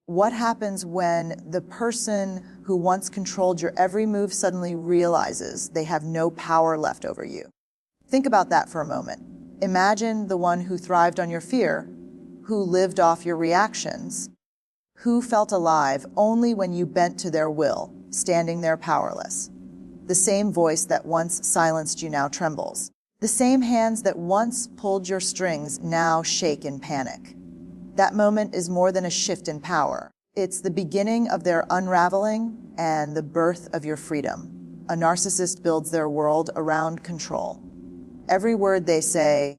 What happens when the person who once controlled your every move suddenly realizes they have no power left over you? Think about that for a moment. Imagine the one who thrived on your fear, who lived off your reactions, who felt alive only when you bent to their will, standing there powerless. The same voice that once silenced you now trembles. The same hands that once pulled your strings now shake in panic. That moment is more than a shift in power. It's the beginning of their unraveling and the birth of your freedom. A narcissist builds their world around control. Every word they say,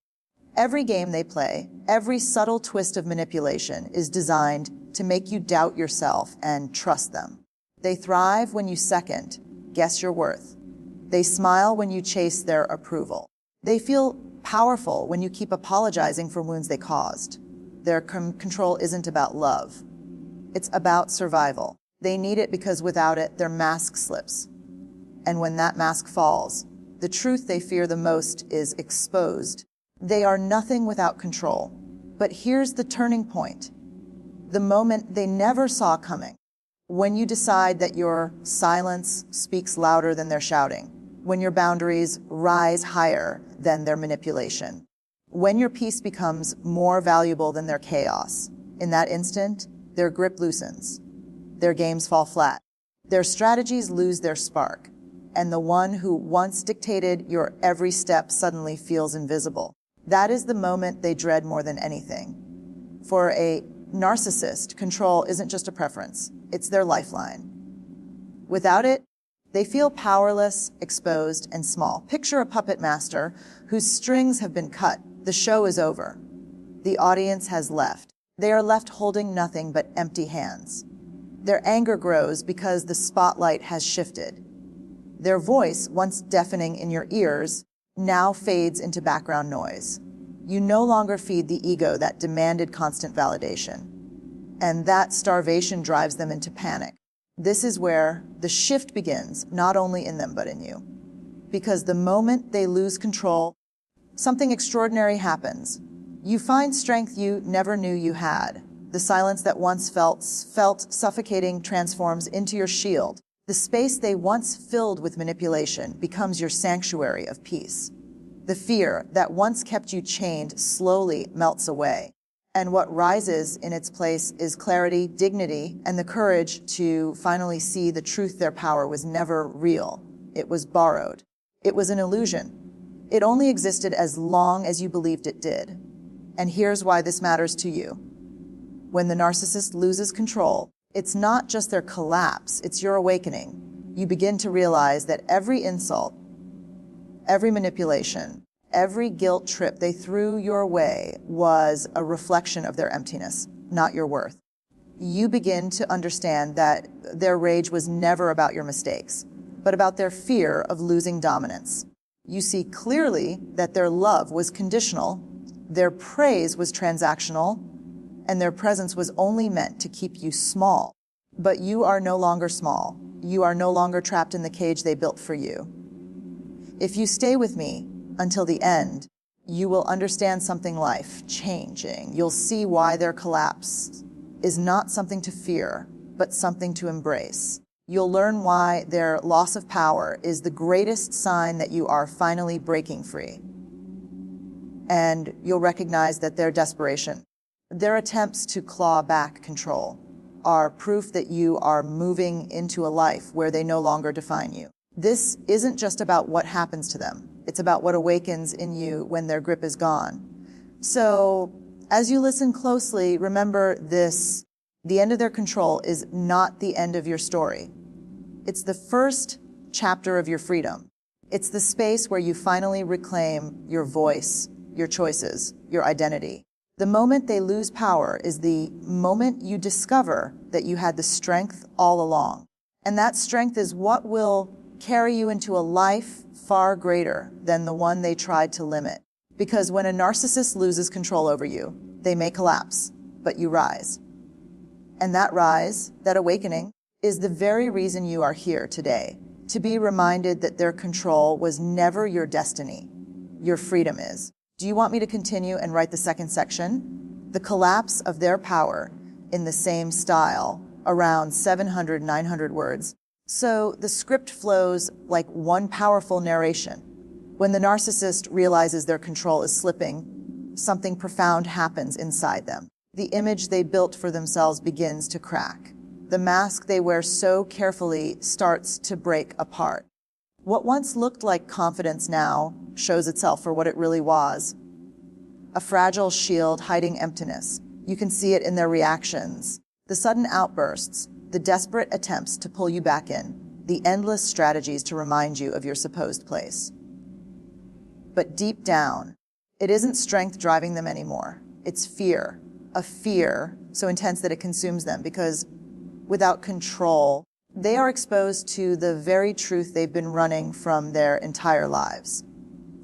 every game they play, every subtle twist of manipulation is designed to make you doubt yourself and trust them. They thrive when you second, guess your worth. They smile when you chase their approval. They feel powerful when you keep apologizing for wounds they caused. Their control isn't about love. It's about survival. They need it because without it, their mask slips. And when that mask falls, the truth they fear the most is exposed. They are nothing without control. But here's the turning point. The moment they never saw coming. When you decide that your silence speaks louder than their shouting. When your boundaries rise higher than their manipulation. When your peace becomes more valuable than their chaos. In that instant, their grip loosens. Their games fall flat. Their strategies lose their spark. And the one who once dictated your every step suddenly feels invisible. That is the moment they dread more than anything. For a narcissist, control isn't just a preference, it's their lifeline. Without it, they feel powerless, exposed, and small. Picture a puppet master whose strings have been cut. The show is over. The audience has left. They are left holding nothing but empty hands. Their anger grows because the spotlight has shifted. Their voice, once deafening in your ears, now fades into background noise. You no longer feed the ego that demanded constant validation. And that starvation drives them into panic. This is where the shift begins, not only in them, but in you. Because the moment they lose control, something extraordinary happens. You find strength you never knew you had. The silence that once felt suffocating transforms into your shield. The space they once filled with manipulation becomes your sanctuary of peace. The fear that once kept you chained slowly melts away. And what rises in its place is clarity, dignity, and the courage to finally see the truth their power was never real. It was borrowed. It was an illusion. It only existed as long as you believed it did. And here's why this matters to you. When the narcissist loses control, it's not just their collapse, it's your awakening. You begin to realize that every insult, every manipulation, every guilt trip they threw your way was a reflection of their emptiness, not your worth. You begin to understand that their rage was never about your mistakes, but about their fear of losing dominance. You see clearly that their love was conditional, their praise was transactional, and their presence was only meant to keep you small. But you are no longer small. You are no longer trapped in the cage they built for you. If you stay with me until the end, you will understand something life-changing. You'll see why their collapse is not something to fear, but something to embrace. You'll learn why their loss of power is the greatest sign that you are finally breaking free. And you'll recognize that their desperation, their attempts to claw back control, are proof that you are moving into a life where they no longer define you. This isn't just about what happens to them. It's about what awakens in you when their grip is gone. So, as you listen closely, remember this: the end of their control is not the end of your story. It's the first chapter of your freedom. It's the space where you finally reclaim your voice, your choices, your identity. The moment they lose power is the moment you discover that you had the strength all along. And that strength is what will carry you into a life far greater than the one they tried to limit. Because when a narcissist loses control over you, they may collapse, but you rise. And that rise, that awakening, is the very reason you are here today, to be reminded that their control was never your destiny. Your freedom is. Do you want me to continue and write the second section? The collapse of their power in the same style, around 700, 900 words. So the script flows like one powerful narration. When the narcissist realizes their control is slipping, something profound happens inside them. The image they built for themselves begins to crack. The mask they wear so carefully starts to break apart. What once looked like confidence now shows itself for what it really was. A fragile shield hiding emptiness. You can see it in their reactions. The sudden outbursts, the desperate attempts to pull you back in, the endless strategies to remind you of your supposed place. But deep down, it isn't strength driving them anymore. It's fear. A fear so intense that it consumes them, because without control, they are exposed to the very truth they've been running from their entire lives.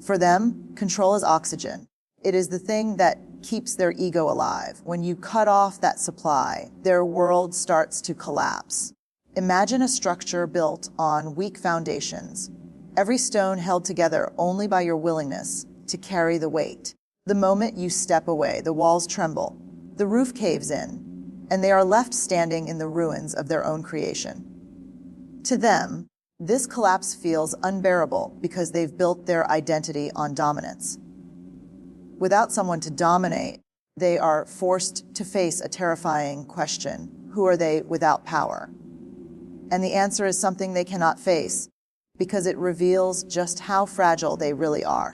For them, control is oxygen. It is the thing that keeps their ego alive. When you cut off that supply, their world starts to collapse. Imagine a structure built on weak foundations, every stone held together only by your willingness to carry the weight. The moment you step away, the walls tremble, the roof caves in, and they are left standing in the ruins of their own creation. To them, this collapse feels unbearable because they've built their identity on dominance. Without someone to dominate, they are forced to face a terrifying question: who are they without power? And the answer is something they cannot face, because it reveals just how fragile they really are.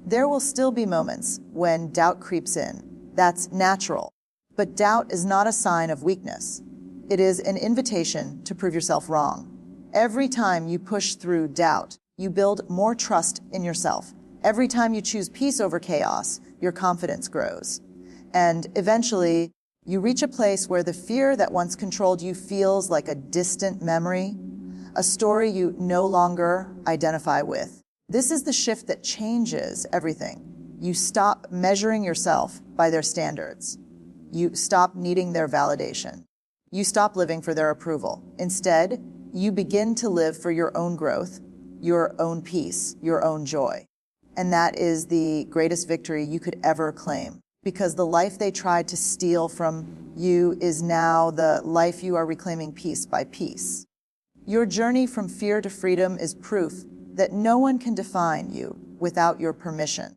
There will still be moments when doubt creeps in. That's natural. But doubt is not a sign of weakness. It is an invitation to prove yourself wrong. Every time you push through doubt, you build more trust in yourself. Every time you choose peace over chaos, your confidence grows. And eventually, you reach a place where the fear that once controlled you feels like a distant memory, a story you no longer identify with. This is the shift that changes everything. You stop measuring yourself by their standards. You stop needing their validation. You stop living for their approval. Instead, you begin to live for your own growth, your own peace, your own joy. And that is the greatest victory you could ever claim, because the life they tried to steal from you is now the life you are reclaiming piece by piece. Your journey from fear to freedom is proof that no one can define you without your permission.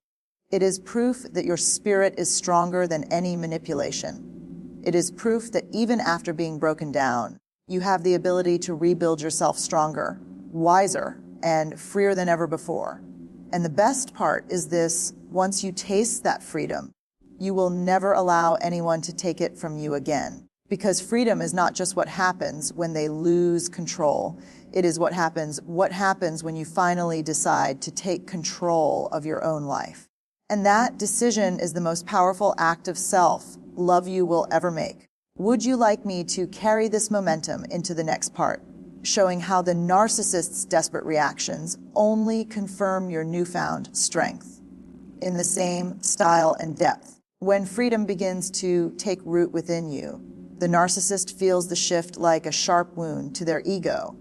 It is proof that your spirit is stronger than any manipulation. It is proof that even after being broken down, you have the ability to rebuild yourself stronger, wiser, and freer than ever before. And the best part is this: once you taste that freedom, you will never allow anyone to take it from you again. Because freedom is not just what happens when they lose control. It is what happens when you finally decide to take control of your own life. And that decision is the most powerful act of self-love you will ever make. Would you like me to carry this momentum into the next part, showing how the narcissist's desperate reactions only confirm your newfound strength in the same style and depth? When freedom begins to take root within you, the narcissist feels the shift like a sharp wound to their ego.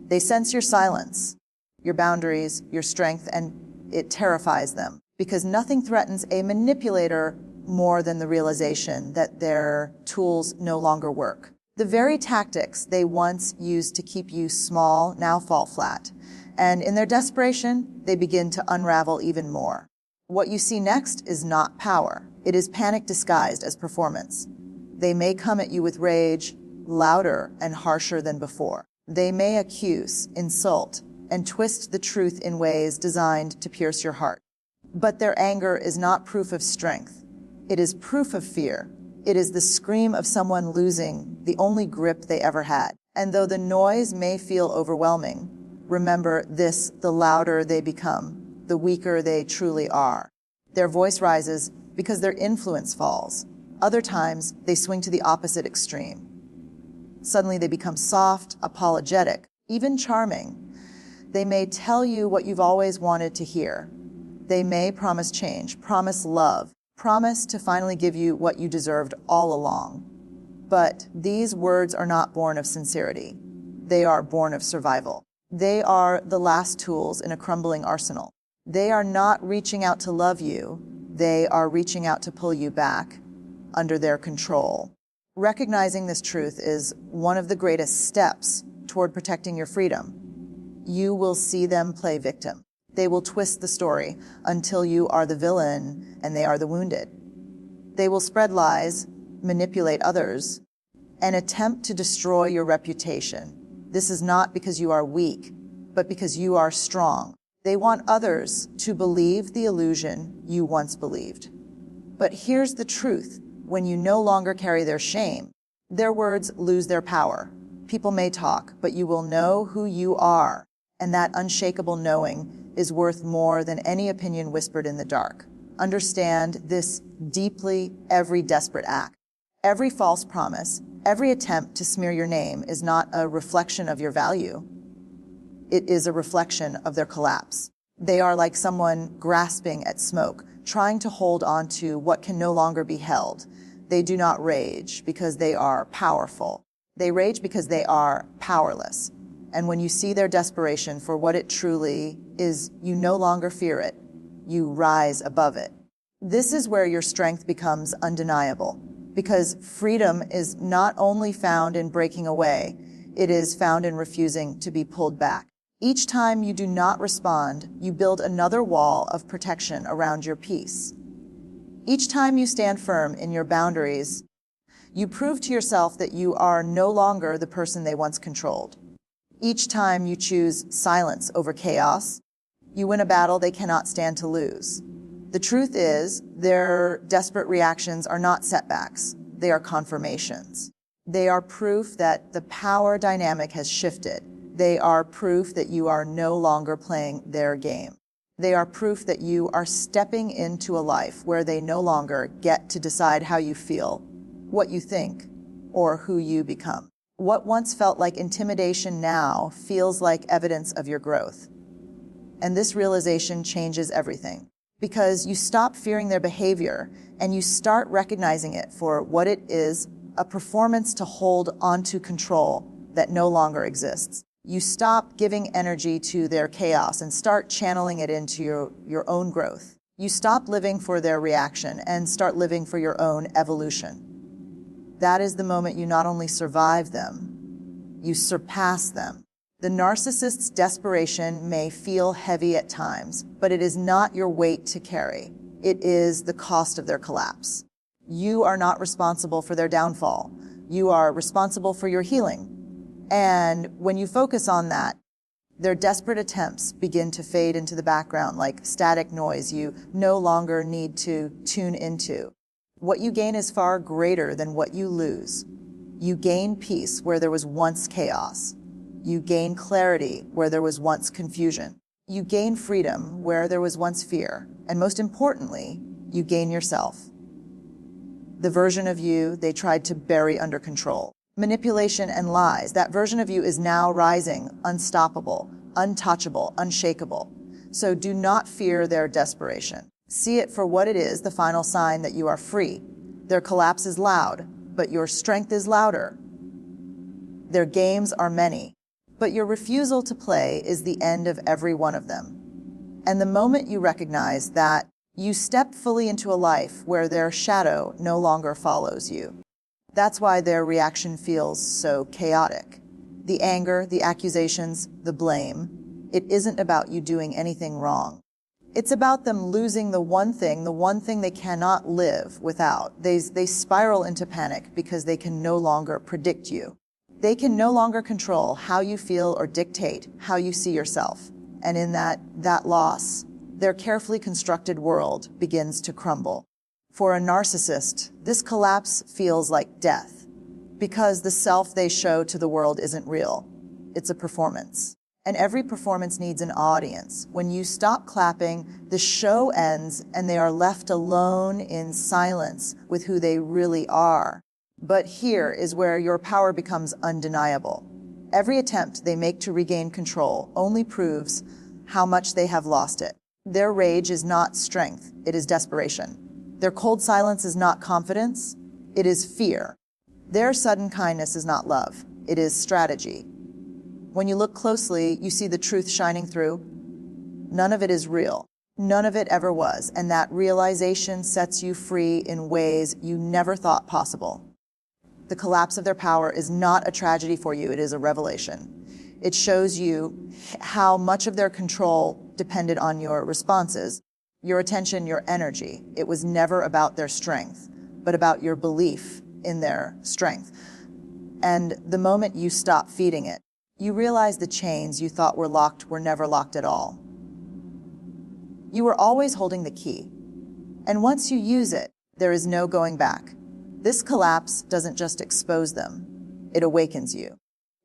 They sense your silence, your boundaries, your strength, and it terrifies them, because nothing threatens a manipulator more than the realization that their tools no longer work. The very tactics they once used to keep you small now fall flat, and in their desperation, they begin to unravel even more. What you see next is not power. It is panic disguised as performance. They may come at you with rage, louder and harsher than before. They may accuse, insult, and twist the truth in ways designed to pierce your heart. But their anger is not proof of strength. It is proof of fear. It is the scream of someone losing the only grip they ever had. And though the noise may feel overwhelming, remember this: the louder they become, the weaker they truly are. Their voice rises because their influence falls. Other times, they swing to the opposite extreme. Suddenly they become soft, apologetic, even charming. They may tell you what you've always wanted to hear. They may promise change, promise love, promise to finally give you what you deserved all along. But these words are not born of sincerity. They are born of survival. They are the last tools in a crumbling arsenal. They are not reaching out to love you. They are reaching out to pull you back under their control. Recognizing this truth is one of the greatest steps toward protecting your freedom. You will see them play victim. They will twist the story until you are the villain and they are the wounded. They will spread lies, manipulate others, and attempt to destroy your reputation. This is not because you are weak, but because you are strong. They want others to believe the illusion you once believed. But here's the truth. When you no longer carry their shame, their words lose their power. People may talk, but you will know who you are. And that unshakable knowing is worth more than any opinion whispered in the dark. Understand this deeply. Every desperate act, every false promise, every attempt to smear your name is not a reflection of your value. It is a reflection of their collapse. They are like someone grasping at smoke, trying to hold on to what can no longer be held. They do not rage because they are powerful. They rage because they are powerless. And when you see their desperation for what it truly is, you no longer fear it. You rise above it. This is where your strength becomes undeniable, because freedom is not only found in breaking away, it is found in refusing to be pulled back. Each time you do not respond, you build another wall of protection around your peace. Each time you stand firm in your boundaries, you prove to yourself that you are no longer the person they once controlled. Each time you choose silence over chaos, you win a battle they cannot stand to lose. The truth is, their desperate reactions are not setbacks. They are confirmations. They are proof that the power dynamic has shifted. They are proof that you are no longer playing their game. They are proof that you are stepping into a life where they no longer get to decide how you feel, what you think, or who you become. What once felt like intimidation now feels like evidence of your growth. And this realization changes everything, because you stop fearing their behavior and you start recognizing it for what it is, a performance to hold onto control that no longer exists. You stop giving energy to their chaos and start channeling it into your own growth. You stop living for their reaction and start living for your own evolution. That is the moment you not only survive them, you surpass them. The narcissist's desperation may feel heavy at times, but it is not your weight to carry. It is the cost of their collapse. You are not responsible for their downfall. You are responsible for your healing. And when you focus on that, their desperate attempts begin to fade into the background like static noise you no longer need to tune into. What you gain is far greater than what you lose. You gain peace where there was once chaos. You gain clarity where there was once confusion. You gain freedom where there was once fear. And most importantly, you gain yourself. The version of you they tried to bury under control. Manipulation and lies. That version of you is now rising, unstoppable, untouchable, unshakable. So do not fear their desperation. See it for what it is, the final sign that you are free. Their collapse is loud, but your strength is louder. Their games are many, but your refusal to play is the end of every one of them. And the moment you recognize that, you step fully into a life where their shadow no longer follows you. That's why their reaction feels so chaotic. The anger, the accusations, the blame. It isn't about you doing anything wrong. It's about them losing the one thing they cannot live without. They spiral into panic because they can no longer predict you. They can no longer control how you feel or dictate how you see yourself. And in that loss, their carefully constructed world begins to crumble. For a narcissist, this collapse feels like death, because the self they show to the world isn't real. It's a performance. And every performance needs an audience. When you stop clapping, the show ends and they are left alone in silence with who they really are. But here is where your power becomes undeniable. Every attempt they make to regain control only proves how much they have lost it. Their rage is not strength, it is desperation. Their cold silence is not confidence, it is fear. Their sudden kindness is not love, it is strategy. When you look closely, you see the truth shining through. None of it is real. None of it ever was, and that realization sets you free in ways you never thought possible. The collapse of their power is not a tragedy for you, it is a revelation. It shows you how much of their control depended on your responses, your attention, your energy. It was never about their strength, but about your belief in their strength. And the moment you stop feeding it, you realize the chains you thought were locked were never locked at all. You were always holding the key. And once you use it, there is no going back. This collapse doesn't just expose them, it awakens you.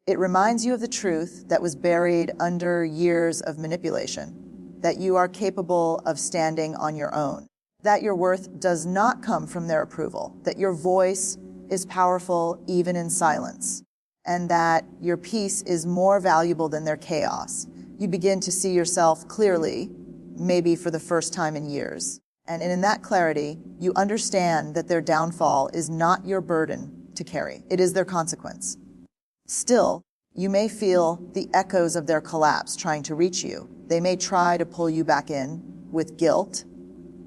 It reminds you of the truth that was buried under years of manipulation, that you are capable of standing on your own, that your worth does not come from their approval, that your voice is powerful even in silence, and that your peace is more valuable than their chaos. You begin to see yourself clearly, maybe for the first time in years. And in that clarity, you understand that their downfall is not your burden to carry. It is their consequence. Still, you may feel the echoes of their collapse trying to reach you. They may try to pull you back in with guilt,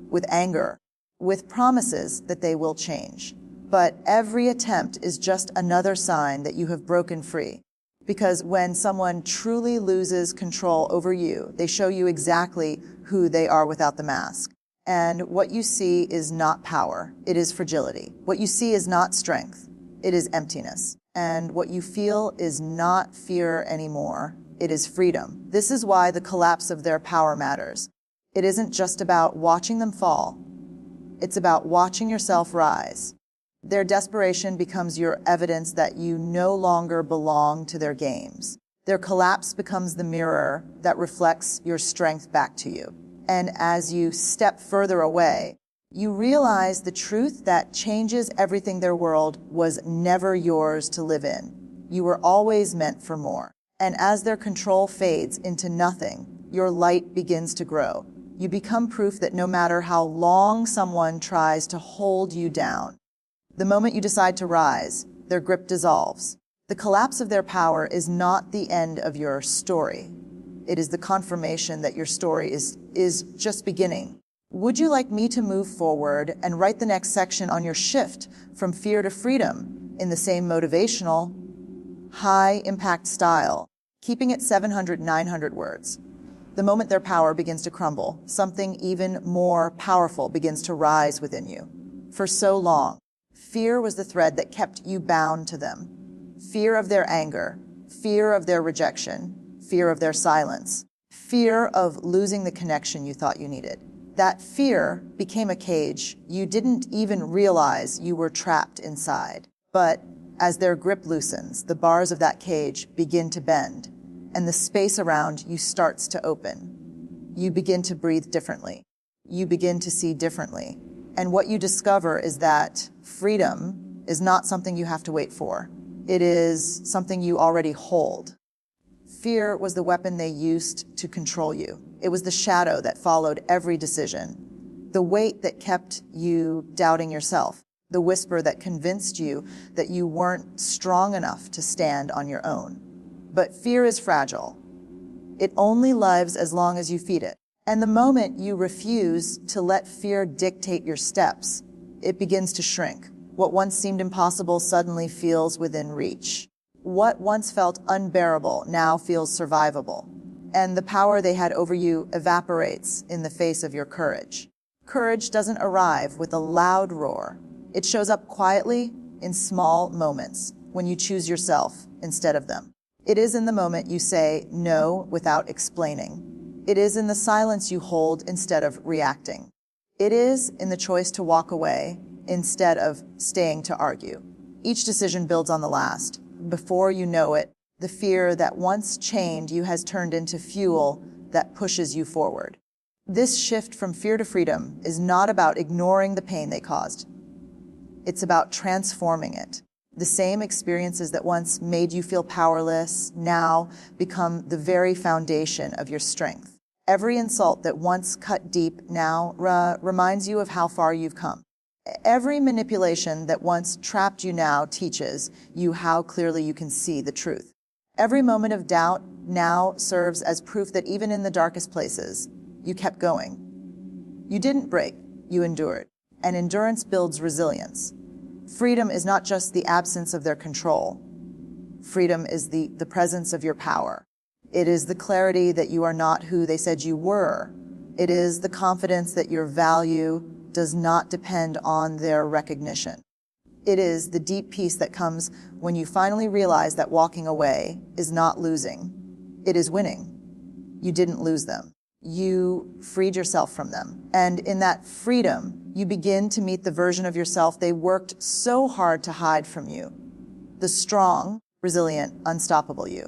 with anger, with promises that they will change. But every attempt is just another sign that you have broken free. Because when someone truly loses control over you, they show you exactly who they are without the mask. And what you see is not power, it is fragility. What you see is not strength, it is emptiness. And what you feel is not fear anymore, it is freedom. This is why the collapse of their power matters. It isn't just about watching them fall, it's about watching yourself rise. Their desperation becomes your evidence that you no longer belong to their games. Their collapse becomes the mirror that reflects your strength back to you. And as you step further away, you realize the truth that changes everything. Their world was never yours to live in. You were always meant for more. And as their control fades into nothing, your light begins to grow. You become proof that no matter how long someone tries to hold you down, the moment you decide to rise, their grip dissolves. The collapse of their power is not the end of your story. It is the confirmation that your story is just beginning. Would you like me to move forward and write the next section on your shift from fear to freedom in the same motivational, high-impact style, keeping it 700, 900 words? The moment their power begins to crumble, something even more powerful begins to rise within you. For so long, fear was the thread that kept you bound to them. Fear of their anger, fear of their rejection, fear of their silence, fear of losing the connection you thought you needed. That fear became a cage you didn't even realize you were trapped inside. But as their grip loosens, the bars of that cage begin to bend, and the space around you starts to open. You begin to breathe differently. You begin to see differently. And what you discover is that freedom is not something you have to wait for. It is something you already hold. Fear was the weapon they used to control you. It was the shadow that followed every decision, the weight that kept you doubting yourself, the whisper that convinced you that you weren't strong enough to stand on your own. But fear is fragile. It only lives as long as you feed it. And the moment you refuse to let fear dictate your steps, it begins to shrink. What once seemed impossible suddenly feels within reach. What once felt unbearable now feels survivable. And the power they had over you evaporates in the face of your courage. Courage doesn't arrive with a loud roar. It shows up quietly in small moments when you choose yourself instead of them. It is in the moment you say no without explaining. It is in the silence you hold instead of reacting. It is in the choice to walk away instead of staying to argue. Each decision builds on the last. Before you know it, the fear that once chained you has turned into fuel that pushes you forward. This shift from fear to freedom is not about ignoring the pain they caused. It's about transforming it. The same experiences that once made you feel powerless now become the very foundation of your strength. Every insult that once cut deep now reminds you of how far you've come. Every manipulation that once trapped you now teaches you how clearly you can see the truth. Every moment of doubt now serves as proof that even in the darkest places, you kept going. You didn't break, you endured. And endurance builds resilience. Freedom is not just the absence of their control. Freedom is the presence of your power. It is the clarity that you are not who they said you were. It is the confidence that your value does not depend on their recognition. It is the deep peace that comes when you finally realize that walking away is not losing. It is winning. You didn't lose them. You freed yourself from them. And in that freedom, you begin to meet the version of yourself they worked so hard to hide from you. The strong, resilient, unstoppable you.